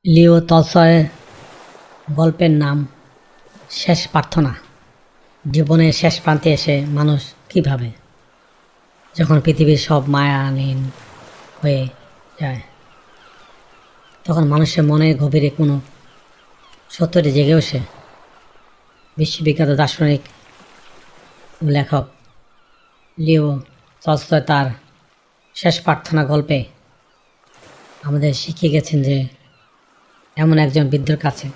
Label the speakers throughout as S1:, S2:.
S1: লিও তলস্টয়ের গল্পের নাম শেষ প্রার্থনা। জীবনের শেষ প্রান্তে এসে মানুষ কী ভাবে, যখন পৃথিবীর সব মায়ালীন হয়ে যায়, তখন মানুষের মনের গভীরে কোনো সত্যটি জেগে ওঠে। বিশ্ববিখ্যাত দার্শনিক ও লেখক লিও তলস্টয় তার শেষ প্রার্থনা গল্পে আমাদের শিখিয়ে গেছেন যে এমন একজন বৃদ্ধর কাছে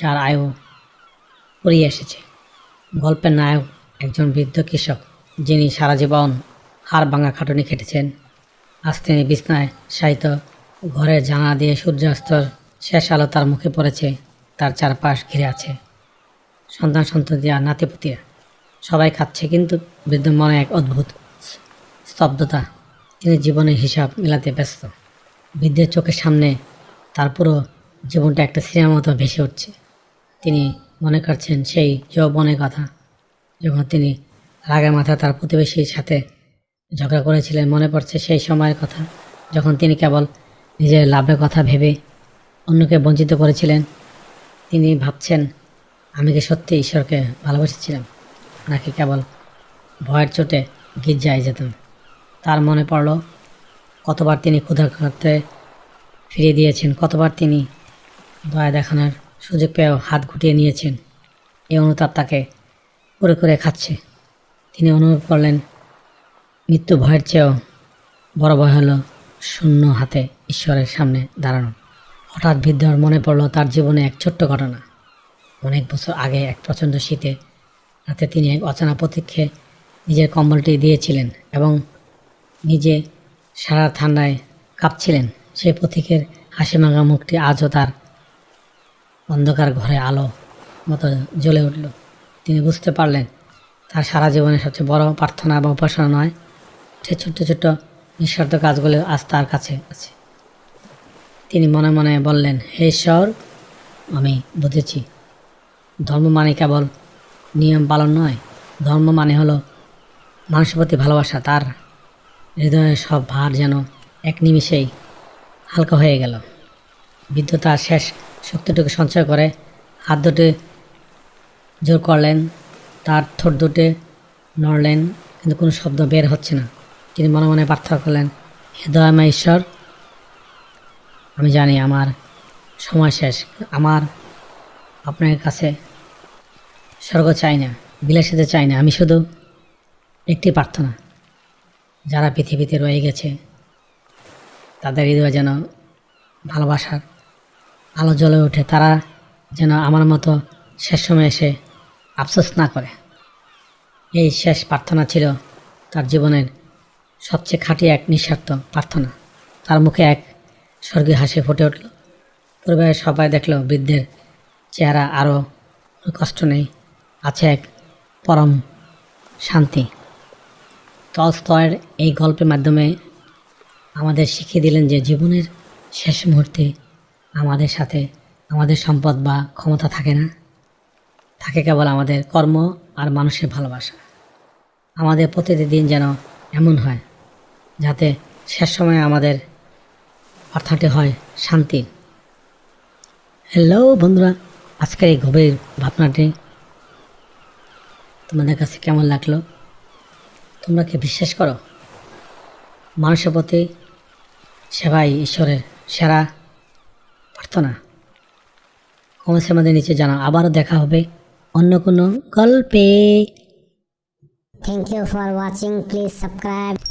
S1: যার আয়ু ফুরিয়ে এসেছে। গল্পের নায়ক একজন বৃদ্ধ কৃষক, যিনি সারা জীবন হাড় ভাঙা খাটুনি খেটেছেন। আজ তিনি বিছনায় শায়িত, ঘরের জানালা দিয়ে সূর্যাস্তর শেষ আলো তার মুখে পড়েছে। তার চারপাশ ঘিরে আছে সন্তান আর নাতিপুতিরা, সবাই খাচ্ছে, কিন্তু বৃদ্ধ মনে এক অদ্ভুত স্তব্ধতা। তিনি জীবনের হিসাব মেলাতে ব্যস্ত। বৃদ্ধের চোখের সামনে তার পুরো জীবনটা একটা সিনেমার মতো ভেসে উঠছে। তিনি মনে করছেন সেই যৌবনের কথা, যখন তিনি রাগের মাথায় তার প্রতিবেশীর সাথে ঝগড়া করেছিলেন। মনে পড়ছে সেই সময়ের কথা যখন তিনি কেবল নিজের লাভের কথা ভেবে অন্যকে বঞ্চিত করেছিলেন। তিনি ভাবছেন, আমি কি সত্যি ঈশ্বরকে ভালোবেসেছিলাম, নাকি কেবল ভয়ের চোটে গির্জায় যেতাম। তার মনে পড়ল কতবার তিনি ক্ষুধার্তে ফিরিয়ে দিয়েছেন, কতবার তিনি দয়া দেখানোর সুযোগ পেয়েও হাত গুটিয়ে নিয়েছেন। এই অনুতাপ তাকে করে করে খাচ্ছে। তিনি অনুভব করলেন মৃত্যু ভয়ের চেয়েও বড় ভয় হলো শূন্য হাতে ঈশ্বরের সামনে দাঁড়ানো। হঠাৎ বৃদ্ধর মনে পড়ল তার জীবনে এক ছোট্ট ঘটনা। অনেক বছর আগে এক প্রচণ্ড শীতে রাতে তিনি এক অচেনা পথিককে নিজের কম্বলটি দিয়েছিলেন এবং নিজে সারা ঠান্ডায় কাঁপছিলেন। সেই পথিকের হাসিমাখা মুখটি আজও তার অন্ধকার ঘরে আলো মতো জ্বলে উঠল। তিনি বুঝতে পারলেন তার সারা জীবনের সবচেয়ে বড় প্রার্থনা বা উপাসনা নয়, সে ছোট্ট ছোট্ট নিঃস্বার্থ কাজগুলো আজ তার কাছে আছে। তিনি মনে মনে বললেন, হে ঈশ্বর, আমি বুঝেছি, ধর্ম মানে কেবল নিয়ম পালন নয়। ধর্ম মানে হলো মানুষের প্রতি ভালোবাসা। তার হৃদয়ের সব ভার যেন এক নিমিষেই হালকা হয়ে গেল। বৃদ্ধ তার শেষ শক্তিটুকু সঞ্চয় করে হাত দুটি জোর করলেন, তার ঠোঁট দুটি নড়লেন, কিন্তু কোনো শব্দ বের হচ্ছে না। তিনি মনে মনে প্রার্থনা করলেন, হে দয়াময় ঈশ্বর, আমি জানি আমার সময় শেষ। আমার আপনার কাছে স্বর্গ চাই না, বিলাসিতা চাই না। আমি শুধু একটি প্রার্থনা, যারা পৃথিবীতে রয়ে গেছে তাদের হৃদয় যেন ভালোবাসার আলো জ্বলে ওঠে। তারা যেন আমার মতো শেষ সময় এসে আফসোস না করে। এই শেষ প্রার্থনা ছিল তার জীবনের সবচেয়ে খাঁটি এক নিঃস্বার্থ প্রার্থনা। তার মুখে এক স্বর্গীয় হাসি ফুটে উঠল। পরিবারের সবাই দেখল বৃদ্ধের চেহারা আরও কষ্ট নেই, আছে এক পরম শান্তি। টলস্টয়ের এই গল্পের মাধ্যমে আমাদের শিখিয়ে দিলেন যে জীবনের শেষ মুহূর্তে আমাদের সাথে আমাদের সম্পদ বা ক্ষমতা থাকে না, থাকে কেবল আমাদের কর্ম আর মানুষের ভালোবাসা। আমাদের প্রতিটি দিন যেন এমন হয় যাতে শেষ সময়ে আমাদের প্রার্থনাটি হয় শান্তির। হ্যালো বন্ধুরা, আজকের এই গভীর ভাবনাটি তোমাদের কাছে কেমন লাগলো? তোমরা কি বিশ্বাস করো মানুষের প্রতি সেবাই ঈশ্বরের সেরা প্রার্থনা? কমেন্টসের মধ্যে নিচে জানাও। আবারও দেখা হবে অন্য কোনো গল্পে।
S2: Thank you for watching. Please subscribe.